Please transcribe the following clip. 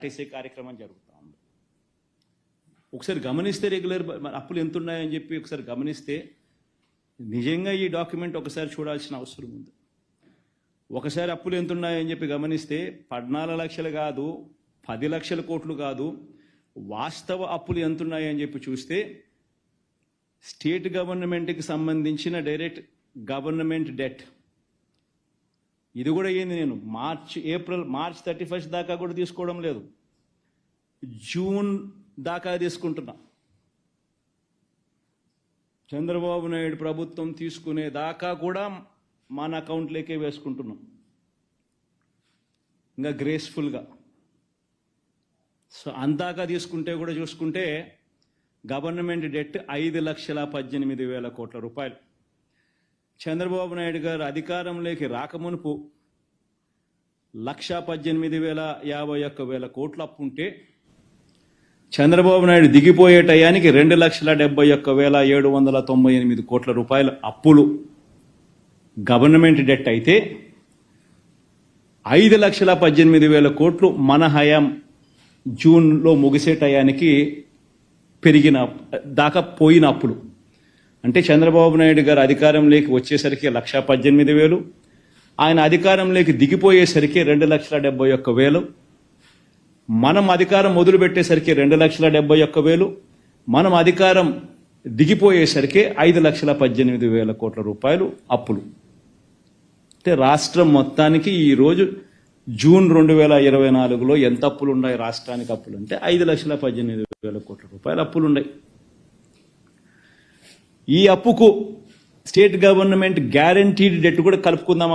చేసే కార్యక్రమం జరుగుతూ ఉంది. ఒకసారి గమనిస్తే రెగ్యులర్ అప్పులు ఎంత ఉన్నాయని చెప్పి ఒకసారి గమనిస్తే నిజంగా ఈ డాక్యుమెంట్ ఒకసారి చూడాల్సిన అవసరం ఉంది. ఒకసారి అప్పులు ఎంత ఉన్నాయని చెప్పి గమనిస్తే 14 లక్షలు కాదు, 10 లక్షల కోట్లు కాదు, వాస్తవ అప్పులు ఎంత ఉన్నాయని చెప్పి చూస్తే స్టేట్ గవర్నమెంట్కి సంబంధించిన డైరెక్ట్ గవర్నమెంట్ డెట్ ఇది కూడా ఏంది, నేను మార్చ్ 31 దాకా కూడా తీసుకోవడం లేదు, జూన్ దాకా తీసుకుంటున్నా. చంద్రబాబు నాయుడు ప్రభుత్వం తీసుకునే దాకా కూడా మన అకౌంట్లోకే వేసుకుంటున్నాం, ఇంకా గ్రేస్ఫుల్గా. సో అందాక తీసుకుంటే కూడా చూసుకుంటే గవర్నమెంట్ డెట్ 5,18,000 కోట్ల రూపాయలు. చంద్రబాబు నాయుడు గారు అధికారంలోకి రాకమునుపు 1,18,051 కోట్ల అప్పు ఉంటే చంద్రబాబు నాయుడు దిగిపోయే టయానికి 2,71,798 కోట్ల రూపాయల అప్పులు గవర్నమెంట్ డెట్ అయితే 5,18,000 కోట్లు మన హయాం జూన్లో ముగిసే టయానికి పెరిగిన దాకా పోయిన అప్పులు. అంటే చంద్రబాబు నాయుడు గారు అధికారంలోకి వచ్చేసరికి 1,18,000, ఆయన అధికారంలోకి దిగిపోయేసరికి 2,71,000, మనం అధికారం మొదలుపెట్టేసరికి 2,71,000, మనం అధికారం దిగిపోయేసరికి 5,18,000 కోట్ల రూపాయలు అప్పులు. అంటే రాష్ట్రం మొత్తానికి ఈరోజు జూన్ 2024లో ఎంత అప్పులు ఉన్నాయి రాష్ట్రానికి అప్పులు అంటే 5,18,000 కోట్ల రూపాయలు అప్పులు ఉన్నాయి. ఈ అప్పుకు స్టేట్ గవర్నమెంట్ గ్యారంటీడ్ డెట్ కూడా కలుపుకుందామా